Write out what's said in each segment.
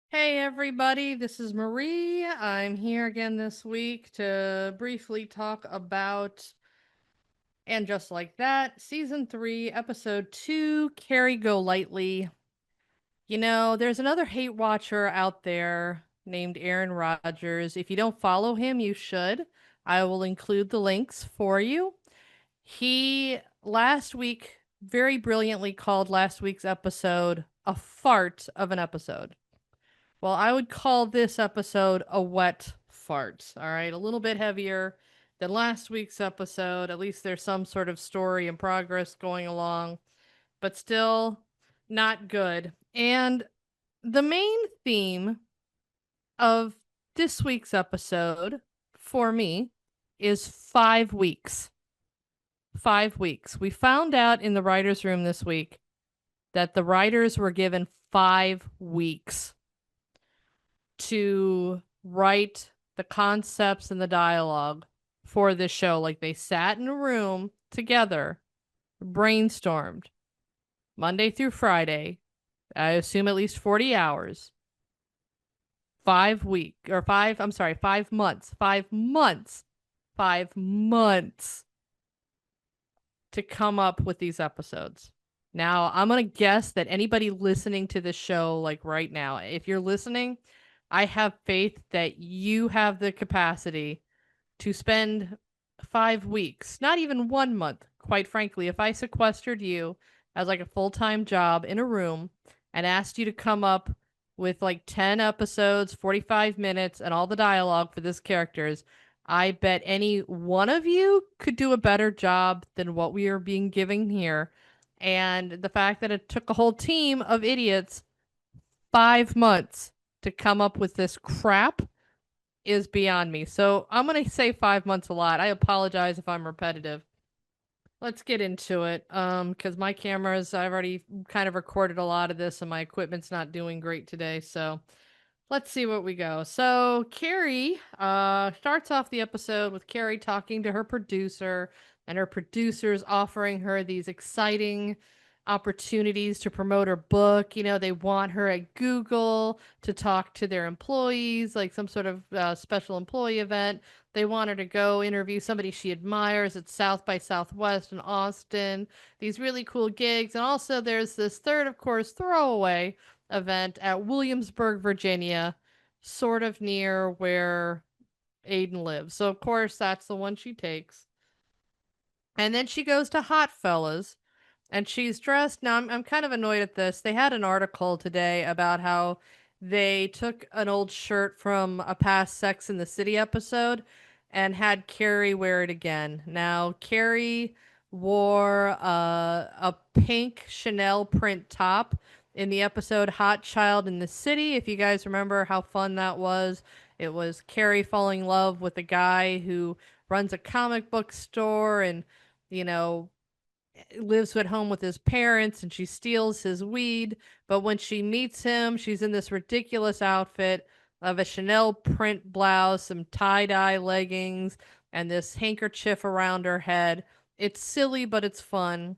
Hey everybody, this is Marie. I'm here again this week to briefly talk about And Just Like That, Season 3, Episode 2, Carrie Golightly. There's another hate watcher out there named Aaron Rodgers. If you don't follow him, you should. I will include the links for you. He last week very brilliantly called last week's episode a fart of an episode. Well, I would call this episode a wet fart. All right, a little bit heavier than last week's episode. At least there's some sort of story and progress going along, but still not good. And the main theme of this week's episode for me is 5 weeks. 5 weeks. We found out in the writer's room this week that the writers were given 5 weeks to write the concepts and the dialogue for this show. Like they sat in a room together, brainstormed Monday through Friday. I assume at least 40 hours. 5 months. 5 months. 5 months to come up with these episodes. Now, I'm going to guess that anybody listening to this show, like right now, if you're listening, I have faith that you have the capacity to spend 5 weeks, not even 1 month, quite frankly. If I sequestered you as like a full time job in a room and asked you to come up with like 10 episodes, 45 minutes, and all the dialogue for this characters, I bet any one of you could do a better job than what we are being given here. And the fact that it took a whole team of idiots 5 months to come up with this crap is beyond me. So I'm going to say 5 months a lot. I apologize if I'm repetitive. Let's get into it. Because my cameras, I've already kind of recorded a lot of this and my equipment's not doing great today. So let's see what we go. So Carrie starts off the episode with Carrie talking to her producer, and her producer's offering her these exciting opportunities to promote her book. They want her at Google to talk to their employees, like some sort of special employee event. They want her to go interview somebody she admires at South by Southwest in Austin. These really cool gigs. And also, there's this third, of course, throwaway event at Williamsburg, Virginia, sort of near where Aiden lives. So, of course, that's the one she takes. And then she goes to Hot Fellas, and she's dressed. Now, I'm kind of annoyed at this. They had an article today about how they took an old shirt from a past Sex in the City episode and had Carrie wear it again. Now, Carrie wore a pink Chanel print top in the episode Hot Child in the City. If you guys remember how fun that was, it was Carrie falling in love with a guy who runs a comic book store and, you know, lives at home with his parents, and she steals his weed. But when she meets him, she's in this ridiculous outfit of a Chanel print blouse, some tie dye leggings, and this handkerchief around her head. It's silly, but it's fun.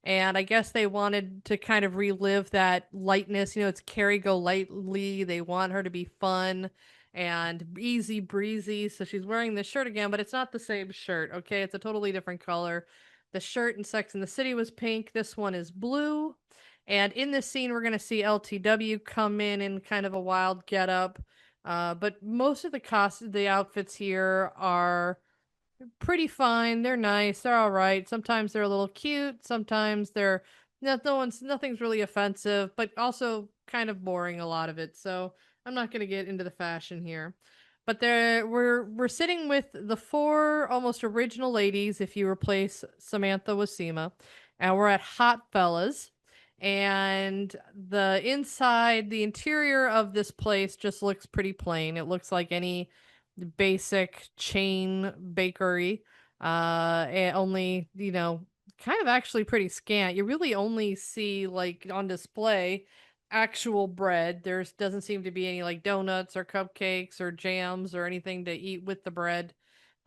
And I guess they wanted to kind of relive that lightness. It's Carrie Golightly. They want her to be fun and easy breezy. So she's wearing this shirt again, but it's not the same shirt. Okay. It's a totally different color. The shirt in Sex and the City was pink. This one is blue. And in this scene, we're going to see LTW come in kind of a wild getup. But most of the outfits here are pretty fine. They're nice. They're all right. Sometimes they're a little cute. Sometimes they're nothing's really offensive, but also kind of boring a lot of it. So I'm not going to get into the fashion here. But we're sitting with the four almost original ladies if you replace Samantha with Seema. And we're at Hot Fellas. And the interior of this place just looks pretty plain. It looks like any basic chain bakery. And only, kind of actually pretty scant. You really only see like on display actual bread. There's doesn't seem to be any like donuts or cupcakes or jams or anything to eat with the bread.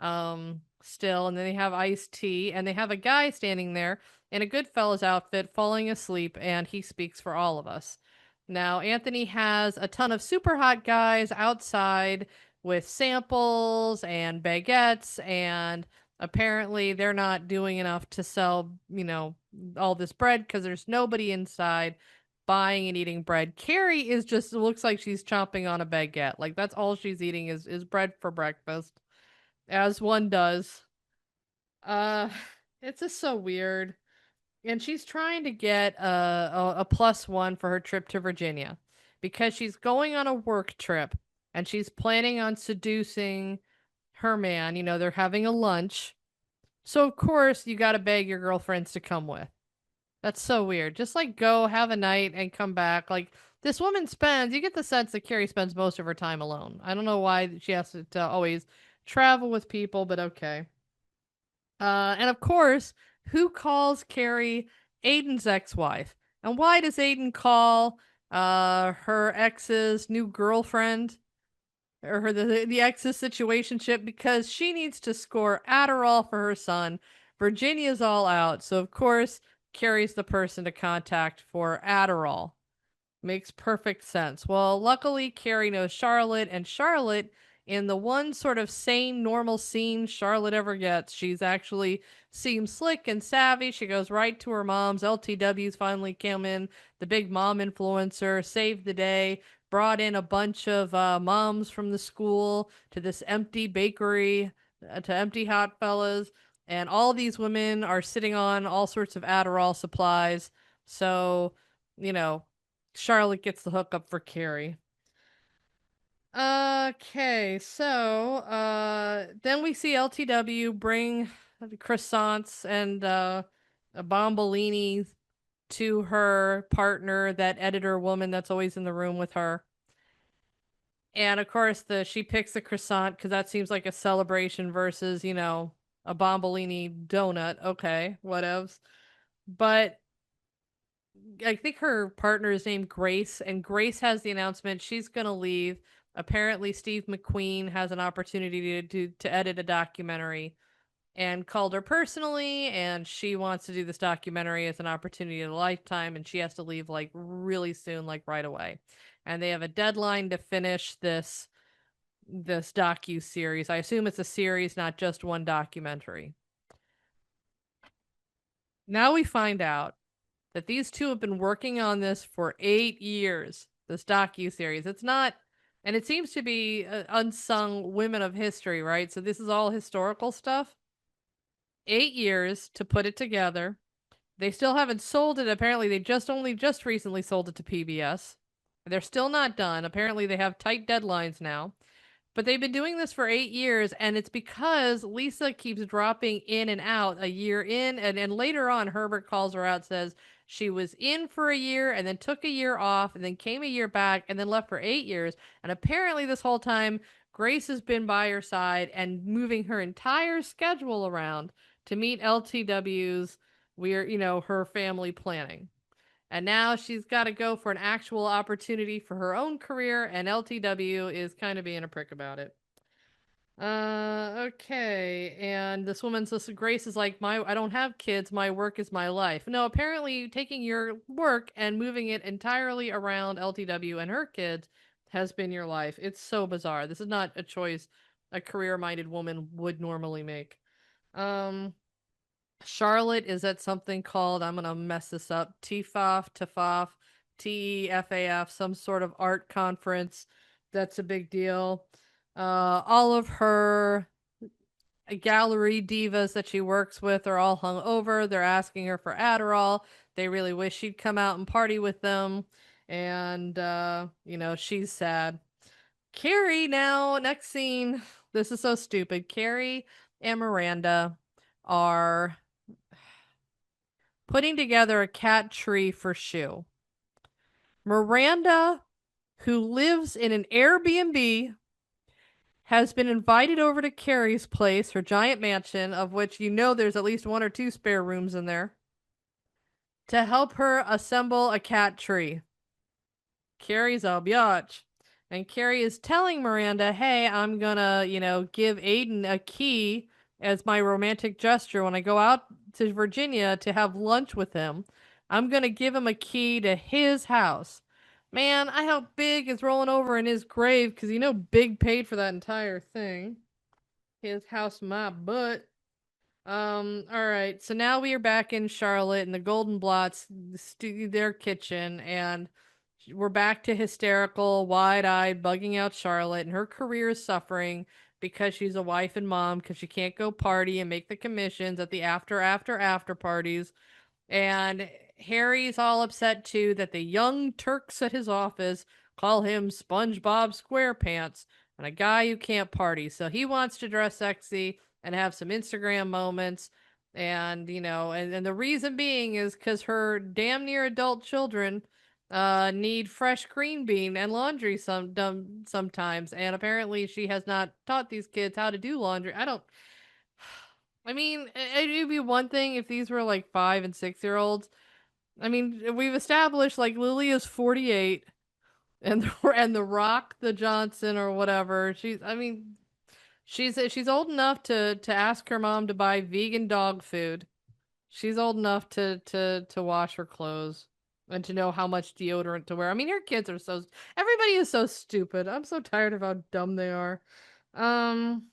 Still, and then they have iced tea, and they have a guy standing there in a Goodfellas outfit falling asleep, and he speaks for all of us. Now, Anthony has a ton of super hot guys outside with samples and baguettes, and apparently they're not doing enough to sell, all this bread because there's nobody inside buying and eating bread. Carrie is just looks like she's chomping on a baguette. Like that's all she's eating is bread for breakfast, as one does. Uh it's just so weird. And she's trying to get a plus one for her trip to Virginia because she's going on a work trip and she's planning on seducing her man. They're having a lunch. So, of course, you got to beg your girlfriends to come with. That's so weird. Just like go have a night and come back. Like this woman spends, you get the sense that Carrie spends most of her time alone. I don't know why she has to always travel with people, but okay. And of course, who calls Carrie Aiden's ex-wife? And why does Aiden call her ex's new girlfriend or the ex's situationship? Because she needs to score Adderall for her son. Virginia's all out, so of course Carrie's the person to contact for Adderall. Makes perfect sense. Well, luckily, Carrie knows Charlotte, and Charlotte, in the one sort of sane, normal scene Charlotte ever gets, she's actually seems slick and savvy. She goes right to her mom's. LTW's finally come in, the big mom influencer, saved the day, brought in a bunch of moms from the school to this empty bakery, to empty hot fellas. And all these women are sitting on all sorts of Adderall supplies. So, you know, Charlotte gets the hookup for Carrie. Okay, so then we see LTW bring croissants and a bombolini to her partner, that editor woman that's always in the room with her. And of course, the she picks the croissant because that seems like a celebration versus, a bombolini donut. Okay, whatevs. But I think her partner is named Grace, and Grace has the announcement she's going to leave. Apparently, Steve McQueen has an opportunity to edit a documentary and called her personally, and she wants to do this documentary as an opportunity of a lifetime, and she has to leave like really soon, like right away. And they have a deadline to finish this docu series. I assume it's a series, not just one documentary. Now we find out that these two have been working on this for 8 years. This docu series. It's not, and it seems to be unsung women of history, right? So this is all historical stuff. 8 years to put it together. They still haven't sold it. Apparently, they just recently sold it to PBS. They're still not done. Apparently, they have tight deadlines now. But they've been doing this for 8 years, and it's because Lisa keeps dropping in and out, a year in, and later on, Herbert calls her out, says she was in for a year, and then took a year off, and then came a year back, and then left for 8 years. And apparently, this whole time, Grace has been by her side and moving her entire schedule around to meet LTW's her family planning. And now she's got to go for an actual opportunity for her own career, and LTW is kind of being a prick about it. Okay. And this woman's this Grace is like, I don't have kids, my work is my life. No, apparently taking your work and moving it entirely around LTW and her kids has been your life. It's so bizarre. This is not a choice a career-minded woman would normally make. Um, Charlotte is at something called, I'm gonna mess this up, TFAF, TEFAF, some sort of art conference. That's a big deal. All of her gallery divas that she works with are all hung over. They're asking her for Adderall. They really wish she'd come out and party with them. And, she's sad. Carrie now, next scene. This is so stupid. Carrie and Miranda are putting together a cat tree for Shu. Miranda, who lives in an Airbnb, has been invited over to Carrie's place, her giant mansion, of which there's at least one or two spare rooms in there, to help her assemble a cat tree. Carrie's a biatch. And Carrie is telling Miranda, hey, I'm gonna, give Aiden a key as my romantic gesture when I go out to Virginia to have lunch with him. I'm gonna give him a key to his house. Man, I hope Big is rolling over in his grave because Big paid for that entire thing. His house, my butt. All right. So now we are back in Charlotte in the Golden Blots, their kitchen, and we're back to hysterical, wide-eyed, bugging out Charlotte, and her career is suffering because she's a wife and mom because she can't go party and make the commissions at the after parties. And Harry's all upset too that the young Turks at his office call him SpongeBob SquarePants and a guy who can't party. So he wants to dress sexy and have some Instagram moments. And, and the reason being is because her damn near adult children need fresh green bean and laundry sometimes. And apparently she has not taught these kids how to do laundry. I mean, it'd be one thing if these were like 5 and 6 year olds. I mean, we've established like Lily is 48, and the Rock, the Johnson or whatever. She's old enough to ask her mom to buy vegan dog food. She's old enough to wash her clothes and to know how much deodorant to wear. I mean, her kids are everybody is so stupid. I'm so tired of how dumb they are. Um.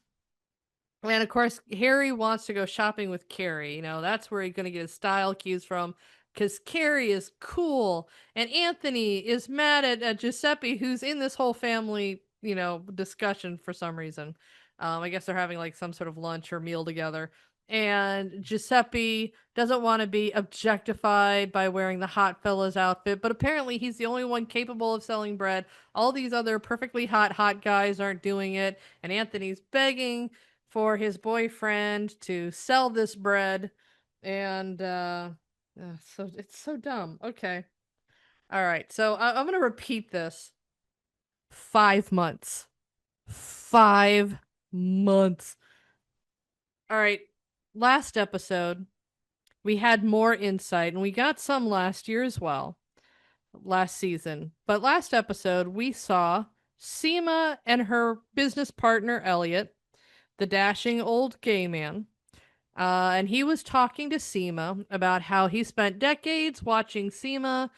And of course, Harry wants to go shopping with Carrie. That's where he's going to get his style cues from because Carrie is cool. And Anthony is mad at Giuseppe, who's in this whole family, discussion for some reason. I guess they're having like some sort of lunch or meal together. And Giuseppe doesn't want to be objectified by wearing the hot fella's outfit, but apparently he's the only one capable of selling bread. All these other perfectly hot guys aren't doing it. And Anthony's begging for his boyfriend to sell this bread and so it's so dumb. Okay. All right. So I'm going to repeat this. 5 months. 5 months. All right. Last episode, we had more insight and we got some last year as well. Last season. But last episode, we saw Seema and her business partner Elliot, the dashing old gay man. And he was talking to Seema about how he spent decades watching Seema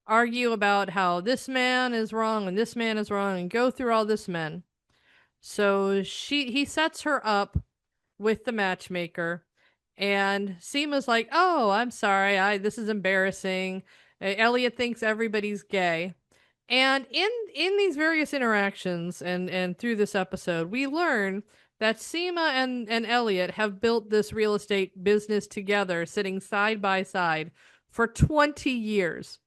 argue about how this man is wrong and this man is wrong and go through all this men. So he sets her up with the matchmaker, and Seema's like, "Oh, I'm sorry. I This is embarrassing. Elliot thinks everybody's gay." And in these various interactions and through this episode, we learn that Seema and Elliot have built this real estate business together, sitting side by side for 20 years.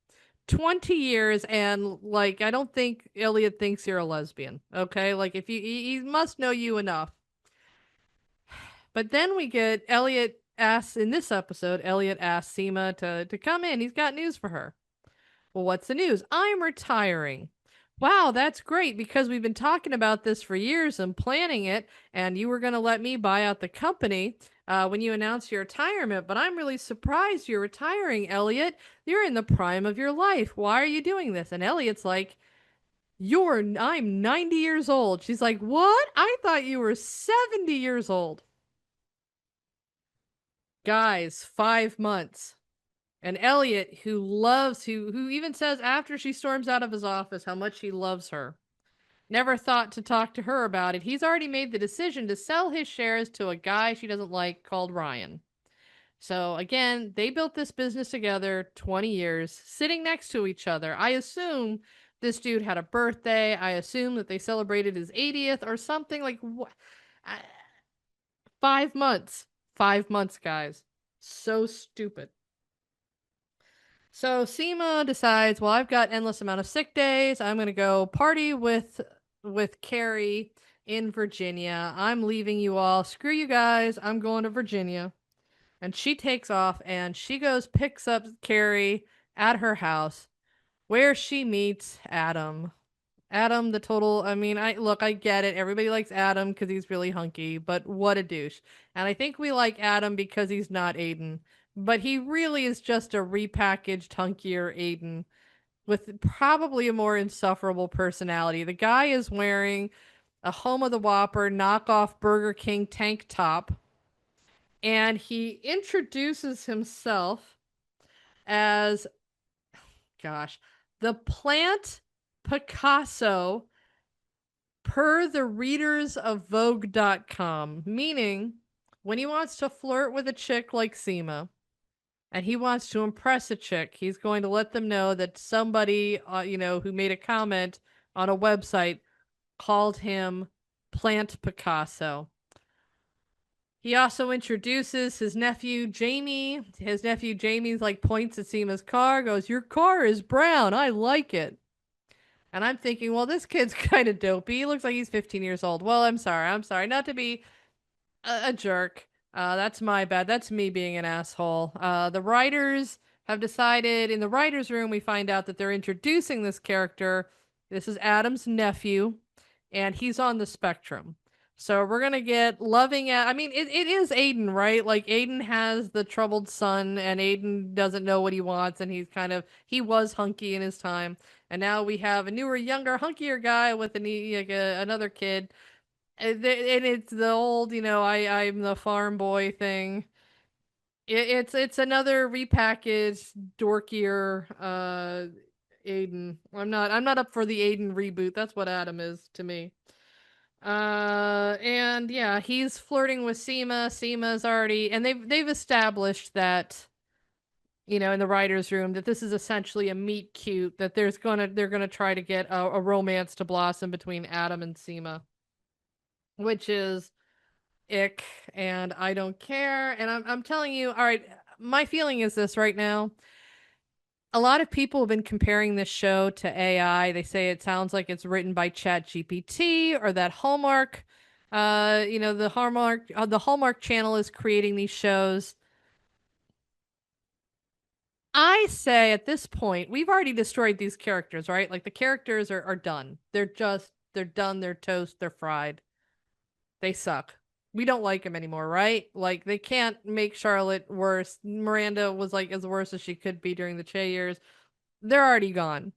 20 years, and like I don't think Elliot thinks you're a lesbian. Okay? Like if he must know you enough. But then we get Elliot asks in this episode, Elliot asks Seema to come in. He's got news for her. Well, what's the news? I'm retiring. Wow, that's great because we've been talking about this for years and planning it, and you were going to let me buy out the company when you announced your retirement. But I'm really surprised you're retiring, Elliot. You're in the prime of your life. Why are you doing this? And Elliot's like, I'm 90 years old. She's like, what? I thought you were 70 years old. Guys, 5 months. And Elliot, who even says after she storms out of his office how much he loves her, never thought to talk to her about it. He's already made the decision to sell his shares to a guy she doesn't like called Ryan. So again, they built this business together 20 years, sitting next to each other. I assume this dude had a birthday. I assume that they celebrated his 80th or something like what. 5 months. 5 months, guys. So stupid. So Seema decides, well, I've got endless amount of sick days. I'm gonna go party with Carrie in Virginia. I'm leaving you all. Screw you guys. I'm going to Virginia. And she takes off and she goes picks up Carrie at her house where she meets Adam. Adam, the total. I mean, I get it. Everybody likes Adam because he's really hunky, but what a douche. And I think we like Adam because he's not Aiden, but he really is just a repackaged, hunkier Aiden with probably a more insufferable personality. The guy is wearing a Home of the Whopper knockoff Burger King tank top, and he introduces himself as, gosh, the plant Picasso per the readers of Vogue.com, meaning when he wants to flirt with a chick like Seema and he wants to impress a chick, he's going to let them know that somebody, who made a comment on a website called him Plant Picasso. He also introduces his nephew Jamie. His nephew Jamie's like points at Seema's car, goes, "Your car is brown. I like it." And I'm thinking, well, this kid's kind of dopey. He looks like he's 15 years old. Well, I'm sorry. I'm sorry. Not to be a jerk. That's my bad. That's me being an asshole. The writers have decided in the writers' room, we find out that they're introducing this character. This is Adam's nephew, and he's on the spectrum. So we're gonna get loving at. I mean, it is Aiden, right? Like Aiden has the troubled son, and Aiden doesn't know what he wants, and he was hunky in his time, and now we have a newer, younger, hunkier guy with another kid, and it's the old, I'm the farm boy thing. It's another repackaged, dorkier Aiden. I'm not up for the Aiden reboot. That's what Adam is to me. And yeah, he's flirting with Seema. Seema's already, and they've established that, in the writers' room, that this is essentially a meet cute. That they're gonna try to get a romance to blossom between Adam and Seema, which is ick, and I don't care. And I'm telling you, all right, my feeling is this right now. A lot of people have been comparing this show to AI. They say it sounds like it's written by Chat GPT, or that Hallmark, the Hallmark channel is creating these shows. I say at this point, we've already destroyed these characters, right? Like the characters are done. They're done, they're toast, they're fried. They suck. We don't like him anymore, right? Like they can't make Charlotte worse. Miranda was like as worse as she could be during the Che years. They're already gone.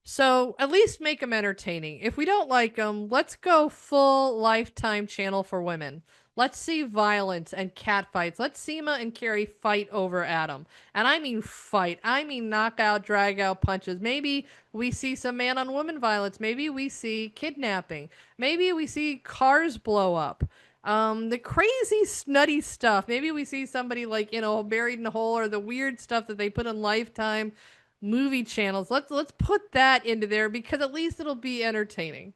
So at least make them entertaining. If we don't like them, let's go full Lifetime channel for women. Let's see violence and catfights. Let's Seema and Carrie fight over Adam. And I mean fight. I mean knockout, drag out punches. Maybe we see some man on woman violence. Maybe we see kidnapping. Maybe we see cars blow up. The crazy snutty stuff. Maybe we see somebody like, buried in a hole, or the weird stuff that they put on Lifetime movie channels. Let's put that into there, because at least it'll be entertaining.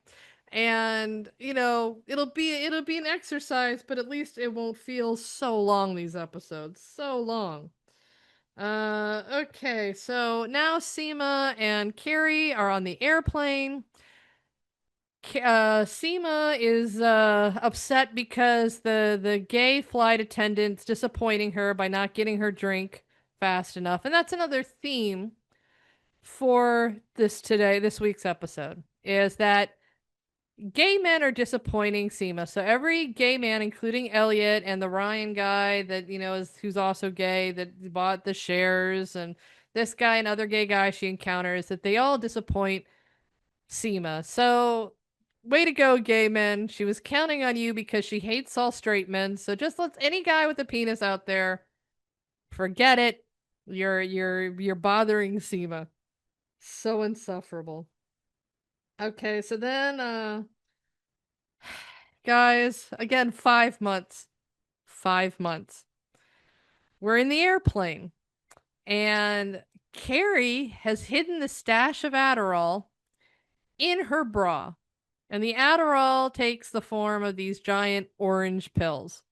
And it'll be an exercise, but at least it won't feel so long, these episodes. So long. Okay, so now Seema and Carrie are on the airplane. Seema is upset because the gay flight attendant's disappointing her by not getting her drink fast enough. And that's another theme for this week's episode, is that gay men are disappointing Seema. So every gay man, including Elliot and the Ryan guy that who's also gay, that bought the shares, and this guy and other gay guy she encounters, that they all disappoint Seema. So way to go, gay men. She was counting on you because she hates all straight men. So just let any guy with a penis out there, forget it. You're bothering Seema. So insufferable. Okay, so then guys, again, 5 months. 5 months. We're in the airplane, and Carrie has hidden the stash of Adderall in her bra. And the Adderall takes the form of these giant orange pills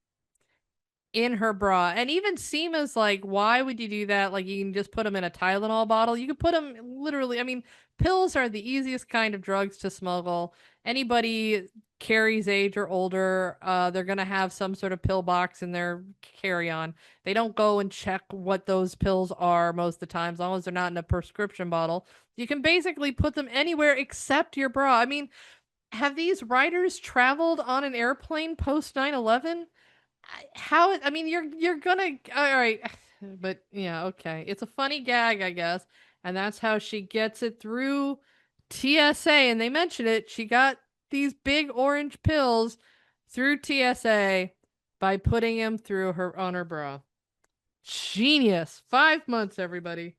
in her bra. And even Seema's like, why would you do that? Like, you can just put them in a Tylenol bottle. You could put them literally, I mean, pills are the easiest kind of drugs to smuggle. Anybody Carrie's age or older, they're going to have some sort of pill box in their carry-on. They don't go and check what those pills are most of the time, as long as they're not in a prescription bottle. You can basically put them anywhere except your bra. I mean, have these writers traveled on an airplane post 9/11? How, I mean, you're gonna, all right, but yeah, okay, it's a funny gag, I guess, and that's how she gets it through TSA. And they mention it, she got these big orange pills through TSA by putting them through her on her bra. Genius. 5 months, everybody.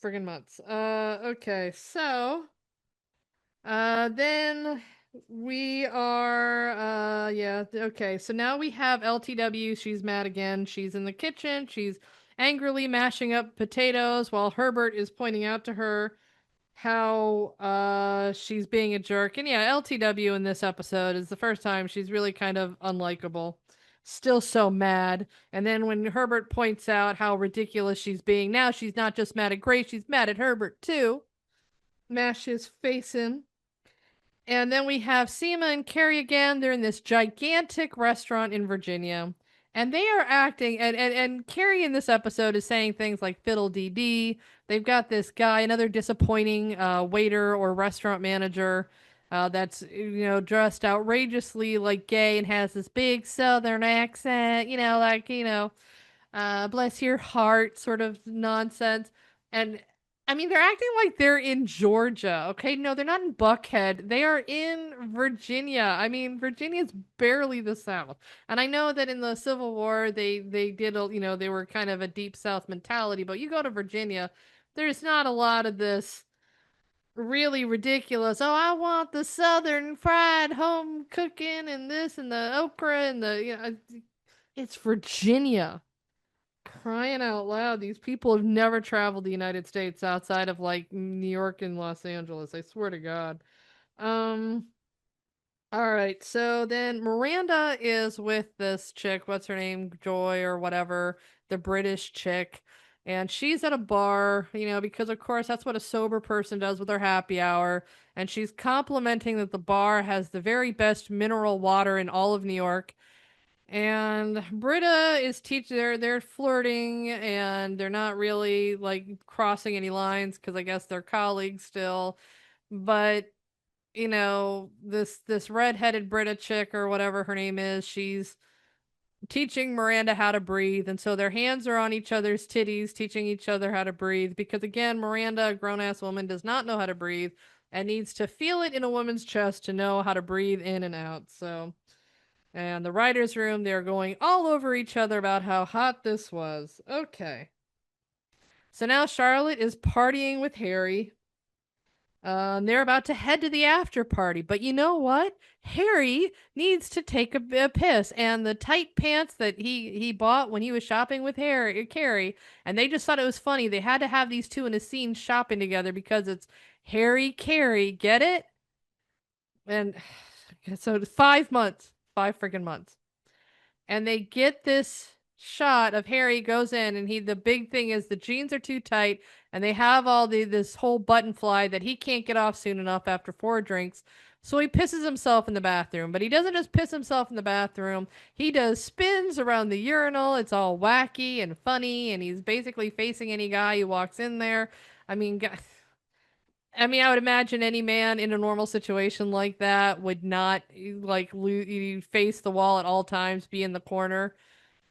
friggin' months. Okay, so then we are yeah, okay. So now we have LTW. She's mad again. She's in the kitchen. She's angrily mashing up potatoes while Herbert is pointing out to her how she's being a jerk. And yeah, LTW in this episode is the first time she's really kind of unlikable. Still so mad. And then when Herbert points out how ridiculous she's being, now she's not just mad at Grace, she's mad at Herbert too. Mash his face in. And then we have Seema and Carrie again. They're in this gigantic restaurant in Virginia. And they are acting, and Carrie in this episode is saying things like fiddle dee dee. They've got this guy, another disappointing waiter or restaurant manager that's, dressed outrageously like gay and has this big southern accent, bless your heart sort of nonsense. And I mean, they're acting like they're in Georgia. Okay, no, they're not in Buckhead. They are in Virginia. I mean, Virginia's barely the South. And I know that in the Civil War they did they were kind of a deep South mentality, but you go to Virginia, there's not a lot of this really ridiculous. Oh, I want the Southern fried home cooking and this and the okra and it's Virginia. Crying out loud, these people have never traveled the United States outside of like New York and Los Angeles. I swear to God. Um, all right, so then Miranda is with this chick, what's her name? Joy or whatever, the British chick. And she's at a bar, because of course that's what a sober person does with their happy hour. And she's complimenting that the bar has the very best mineral water in all of New York. And Britta is teaching, they're flirting and they're not really like crossing any lines because I guess they're colleagues still. But this redheaded Britta chick or whatever her name is, she's teaching Miranda how to breathe, and so their hands are on each other's titties, teaching each other how to breathe. Because again, Miranda, a grown ass woman, does not know how to breathe and needs to feel it in a woman's chest to know how to breathe in and out. So and the writer's room, they're going all over each other about how hot this was. Okay. So now Charlotte is partying with Harry. They're about to head to the after party, but you know what? Harry needs to take a piss, and the tight pants that he bought when he was shopping with Carrie, and they just thought it was funny. They had to have these two in a scene shopping together because it's Harry Carrie, get it? And so 5 months, 5 freaking months. And they get this shot of Harry goes in and the big thing is the jeans are too tight and they have all this whole button fly that he can't get off soon enough after 4 drinks. So he pisses himself in the bathroom, but he doesn't just piss himself in the bathroom. He does spins around the urinal. It's all wacky and funny and he's basically facing any guy who walks in there. I mean, I would imagine any man in a normal situation like that would not face the wall at all times, be in the corner,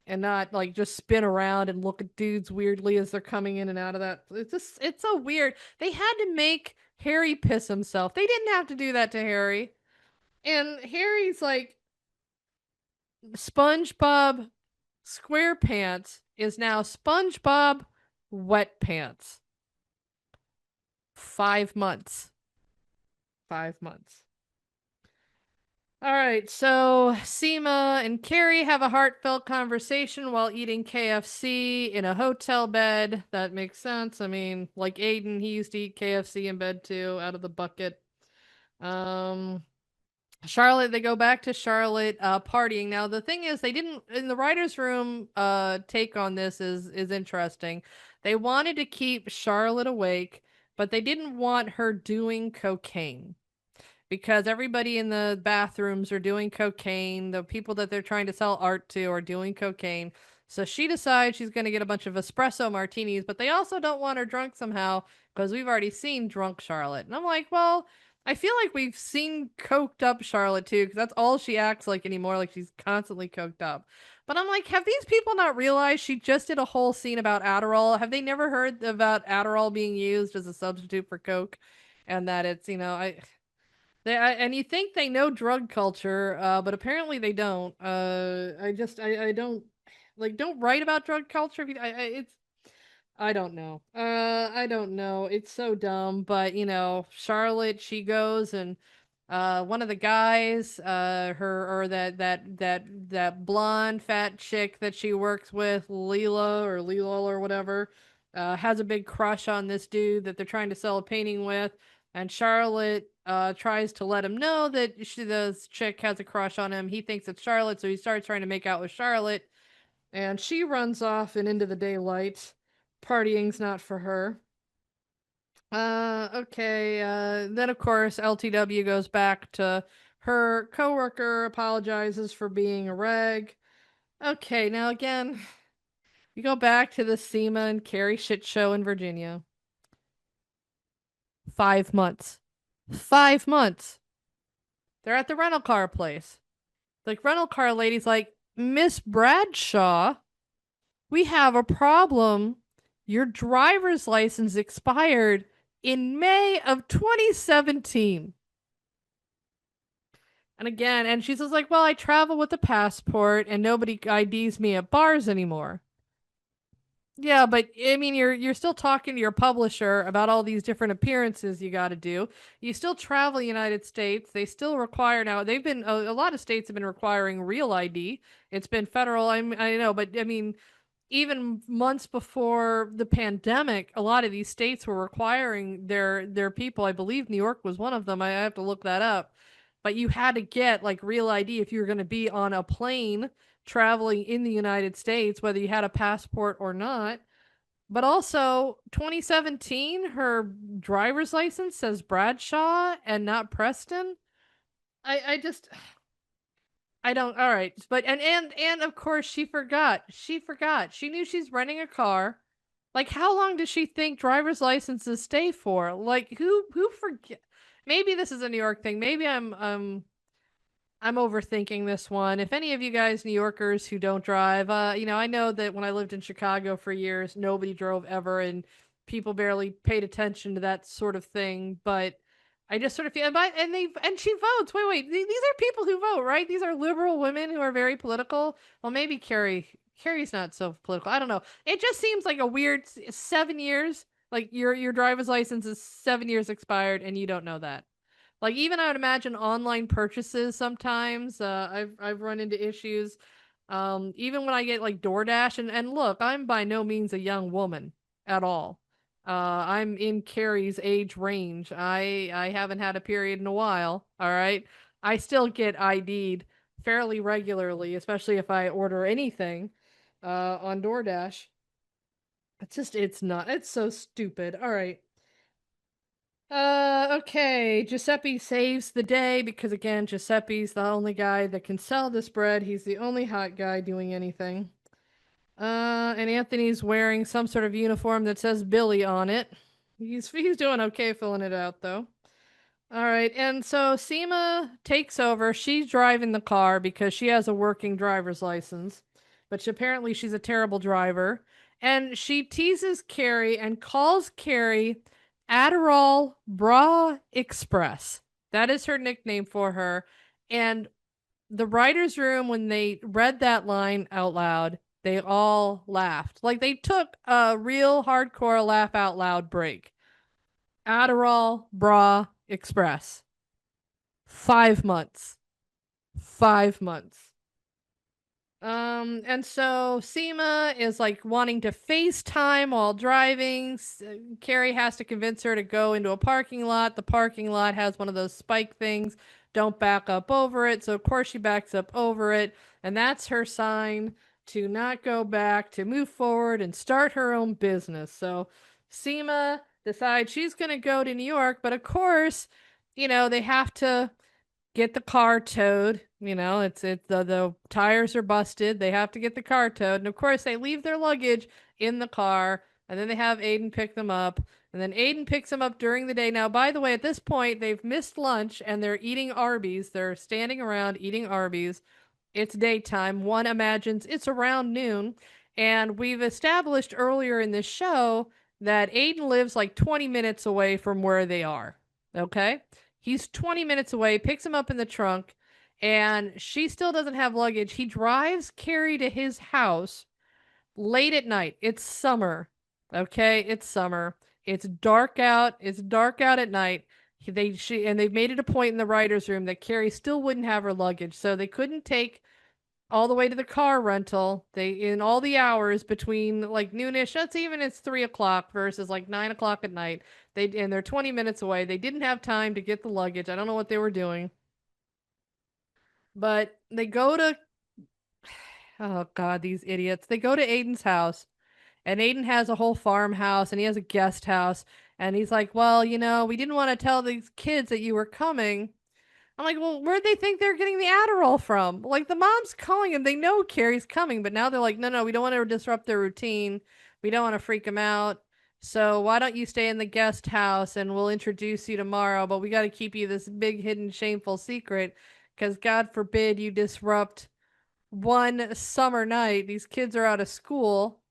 and not like just spin around and look at dudes weirdly as they're coming in and out of that. It's so weird. They had to make Harry piss himself. They didn't have to do that to Harry. And Harry's like SpongeBob SquarePants is now SpongeBob Wet Pants. 5 months. 5 months. All right, so Seema and Carrie have a heartfelt conversation while eating KFC in a hotel bed. That makes sense. I mean, like Aiden, he used to eat KFC in bed too, out of the bucket. Um, Charlotte, they go back to Charlotte partying. Now, the thing is, they didn't in the writers' room. Take on this is interesting. They wanted to keep Charlotte awake, but they didn't want her doing cocaine because everybody in the bathrooms are doing cocaine. The people that they're trying to sell art to are doing cocaine. So she decides she's going to get a bunch of espresso martinis, but they also don't want her drunk somehow because we've already seen drunk Charlotte. And I'm like, well, I feel like we've seen coked up Charlotte too because that's all she acts like anymore. Like she's constantly coked up. But I'm like, have these people not realized she just did a whole scene about Adderall? Have they never heard about Adderall being used as a substitute for coke? And that it's, and you think they know drug culture, but apparently they don't. I don't like don't write about drug culture. It's I don't know. I don't know. It's so dumb, but Charlotte, she goes and one of the guys, her or that blonde fat chick that she works with, Leela or whatever, has a big crush on this dude that they're trying to sell a painting with, and Charlotte tries to let him know that this chick has a crush on him. He thinks it's Charlotte, so he starts trying to make out with Charlotte, and she runs off and into the daylight. Partying's not for her. Okay. Then of course LTW goes back to her coworker, apologizes for being a rag. Okay, now again, we go back to the Seema and Carrie shit show in Virginia. 5 months. 5 months. They're at the rental car place. The rental car lady's like, Miss Bradshaw, we have a problem. Your driver's license expired in May of 2017. And again, and she's just like, well, I travel with a passport and nobody IDs me at bars anymore. Yeah, but I mean, you're still talking to your publisher about all these different appearances you got to do. You still travel the United States. They still require now. They've been a lot of states have been requiring real ID. It's been federal. I know, but I mean, even months before the pandemic, a lot of these states were requiring their people. I believe New York was one of them. I have to look that up. But you had to get like real ID if you were going to be on a plane traveling in the United States, whether you had a passport or not. But also, 2017, her driver's license says Bradshaw and not Preston. I just I don't. All right, but and of course she forgot. She forgot. She knew she's renting a car. Like, how long does she think driver's licenses stay for? Like, who forget? Maybe this is a New York thing. Maybe I'm overthinking this one. If any of you guys New Yorkers who don't drive, I know that when I lived in Chicago for years, nobody drove ever, and people barely paid attention to that sort of thing. But I just sort of feel, and she votes. Wait, these are people who vote, right? These are liberal women who are very political. Well, maybe Carrie's not so political. I don't know. It just seems like a weird 7 years. Like your driver's license is 7 years expired, and you don't know that. Like, even I would imagine online purchases sometimes. I've run into issues. Even when I get like DoorDash, and look, I'm by no means a young woman at all. I'm in Carrie's age range. I haven't had a period in a while. All right, I still get ID'd fairly regularly, especially if I order anything on DoorDash. It's so stupid. All right. Okay. Giuseppe saves the day because again, Giuseppe's the only guy that can sell this bread. He's the only hot guy doing anything. And Anthony's wearing some sort of uniform that says Billy on it. He's doing okay filling it out though. All right, and so Seema takes over. She's driving the car because she has a working driver's license, but apparently she's a terrible driver. And she teases Carrie and calls Carrie Adderall Bra Express. That is her nickname for her. And the writer's room, when they read that line out loud, they all laughed. Like they took a real hardcore laugh out loud break. Adderall Bra Express. 5 months. 5 months. And so Seema is like wanting to FaceTime while driving. Carrie has to convince her to go into a parking lot. The parking lot has one of those spike things. Don't back up over it. So, of course, she backs up over it. And that's her sign to not go back, to move forward and start her own business. So, Seema decides she's going to go to New York. But, of course, they have to get the car towed. The tires are busted. They have to get the car towed, and of course they leave their luggage in the car, and then they have Aiden pick them up, and then Aiden picks them up during the day. Now, by the way, at this point they've missed lunch and they're eating Arby's. They're standing around eating Arby's. It's daytime. One imagines it's around noon, and we've established earlier in this show that Aiden lives like 20 minutes away from where they are. Okay? He's 20 minutes away, picks him up in the trunk, and she still doesn't have luggage. He drives Carrie to his house late at night. It's summer. Okay, it's summer. It's dark out. It's dark out at night. They've made it a point in the writers' room that Carrie still wouldn't have her luggage, so they couldn't take all the way to the car rental. They in all the hours between like noonish. That's even it's 3 o'clock versus like 9 o'clock at night. They're 20 minutes away. They didn't have time to get the luggage. I don't know what they were doing, but they go to oh god, these idiots. They go to Aiden's house. And Aiden has a whole farmhouse and he has a guest house. And he's like, well, we didn't want to tell these kids that you were coming. I'm like, well, where'd they think they're getting the Adderall from? Like, the mom's calling and they know Carrie's coming, but now they're like, no, no, we don't want to disrupt their routine. We don't want to freak them out. So why don't you stay in the guest house and we'll introduce you tomorrow, but we got to keep you this big, hidden, shameful secret because God forbid you disrupt one summer night. These kids are out of school.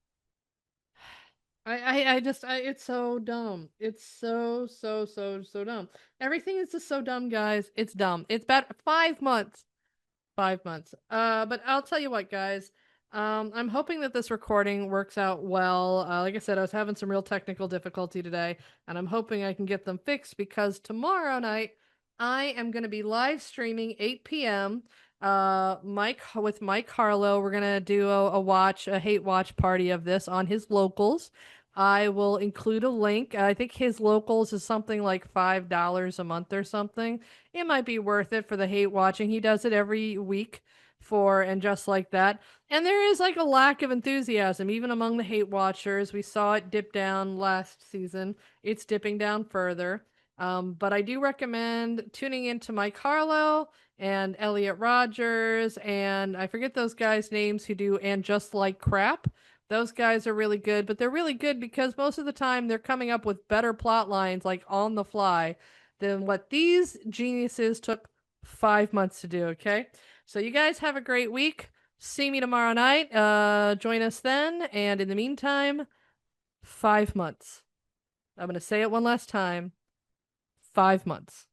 It's so dumb. It's so, so, so, so dumb. Everything is just so dumb, guys. It's dumb. It's bad. 5 months. 5 months. But I'll tell you what, guys. I'm hoping that this recording works out well. Like I said, I was having some real technical difficulty today, and I'm hoping I can get them fixed because tomorrow night I am going to be live streaming 8 p.m. Mike Harlow. We're gonna do a hate watch party of this on his locals. I will include a link. I think his locals is something like $5 a month or something. It might be worth it for the hate watching. He does it every week and just like that. And there is like a lack of enthusiasm even among the hate watchers. We saw it dip down last season. It's dipping down further. But I do recommend tuning into Mike Harlow and Elliot Rogers and I forget those guys' names who do And Just Like Crap. Those guys are really good, but they're really good because most of the time they're coming up with better plot lines like on the fly than what these geniuses took 5 months to do, okay? So you guys have a great week. See me tomorrow night. Join us then. And in the meantime, 5 months. I'm going to say it one last time. 5 months.